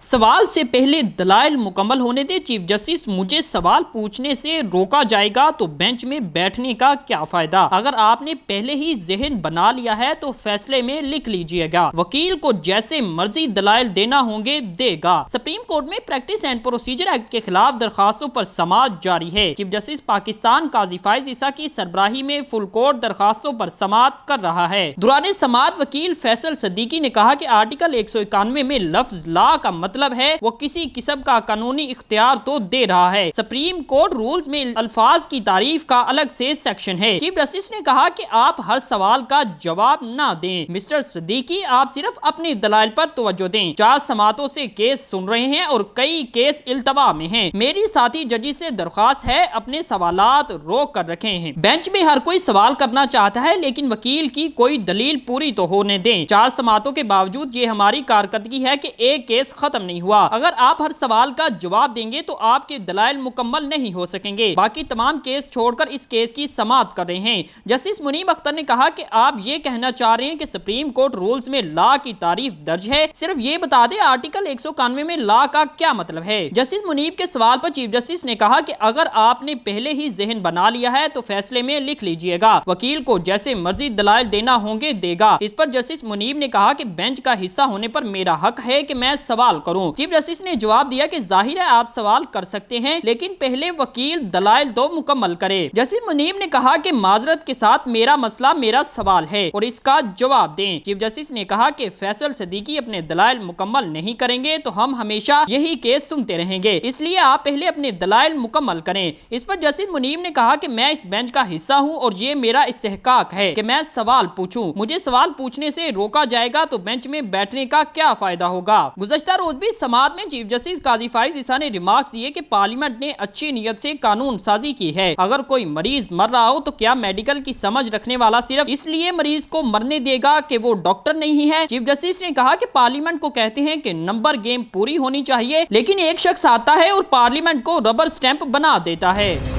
सवाल से पहले दलाइल मुकम्मल होने दे। चीफ जस्टिस, मुझे सवाल पूछने से रोका जाएगा तो बेंच में बैठने का क्या फायदा? अगर आपने पहले ही ज़हन बना लिया है तो फैसले में लिख लीजिएगा। वकील को जैसे मर्जी दलाइल देना होंगे देगा। सुप्रीम कोर्ट में प्रैक्टिस एंड प्रोसीजर एक्ट के खिलाफ दरखास्तों पर समाअत जारी है। चीफ जस्टिस पाकिस्तान काजी फाइज ईसा की सरबराही में फुल कोर्ट दरखास्तों पर समाअत कर रहा है। दौरान समाअत वकील फैसल सदीकी ने कहा कि आर्टिकल 191 में लफ्ज ला का मतलब है वो किसी किस्म का कानूनी इख्तियार तो दे रहा है। सुप्रीम कोर्ट रूल्स में अल्फाज की तारीफ का अलग से सेक्शन है। चीफ जस्टिस ने कहा कि आप हर सवाल का जवाब ना दें। मिस्टर सदीकी, आप सिर्फ अपनी दलाइल पर तवज्जो दें। 4 समातों से केस सुन रहे हैं और कई केस इल्तवा में हैं। मेरी साथी जजी से दरख्वास्त है अपने सवालात रोक कर रखे हैं। बेंच में हर कोई सवाल करना चाहता है लेकिन वकील की कोई दलील पूरी तो होने दें। 4 समातों के बावजूद ये हमारी कारकर्दगी है कि एक केस खत्म नहीं हुआ। अगर आप हर सवाल का जवाब देंगे तो आपके दलाइल मुकम्मल नहीं हो सकेंगे। बाकी तमाम केस छोड़कर इस केस की समाअत कर रहे हैं। जस्टिस मुनीब अख्तर ने कहा कि आप ये कहना चाह रहे हैं कि सुप्रीम कोर्ट रूल्स में ला की तारीफ दर्ज है, सिर्फ ये बता दें आर्टिकल 191 में ला का क्या मतलब है। जस्टिस मुनीब के सवाल पर चीफ जस्टिस ने कहा कि अगर आपने पहले ही जहन बना लिया है तो फैसले में लिख लीजिएगा। वकील को जैसे मर्जी दलाइल देना होंगे देगा। इस पर जस्टिस मुनीब ने कहा कि बेंच का हिस्सा होने पर मेरा हक है कि मैं सवाल करूं। चीफ जस्टिस ने जवाब दिया कि जाहिर है आप सवाल कर सकते हैं लेकिन पहले वकील दलाइल तो मुकम्मल करे। जस्टिस मुनीब ने कहा कि माजरत के साथ मेरा मसला मेरा सवाल है और इसका जवाब दें। चीफ जस्टिस ने कहा कि फैसल सदीकी अपने दलाइल मुकम्मल नहीं करेंगे तो हम हमेशा यही केस सुनते रहेंगे, इसलिए आप पहले अपने दलाइल मुकम्मल करें। इस पर जस्टिस मुनीब ने कहा कि मैं इस बेंच का हिस्सा हूं और ये मेरा इस्तेहकाक है कि मैं सवाल पूछूं। मुझे सवाल पूछने से रोका जाएगा तो बेंच में बैठने का क्या फायदा होगा? गुज़श्ता रोज भी समाअत में चीफ जस्टिस काजी फाइज ईसा ने रिमार्क्स दिए कि पार्लियामेंट ने अच्छी नीयत से कानून साजी की है। अगर कोई मरीज मर रहा हो तो क्या मेडिकल की समझ रखने वाला सिर्फ इसलिए मरीज को मरने देगा कि वो डॉक्टर नहीं है? चीफ जस्टिस ने कहा कि पार्लियामेंट को कहते हैं कि नंबर गेम पूरी होनी चाहिए, लेकिन एक शख्स आता है और पार्लियामेंट को रबर स्टैंप बना देता है।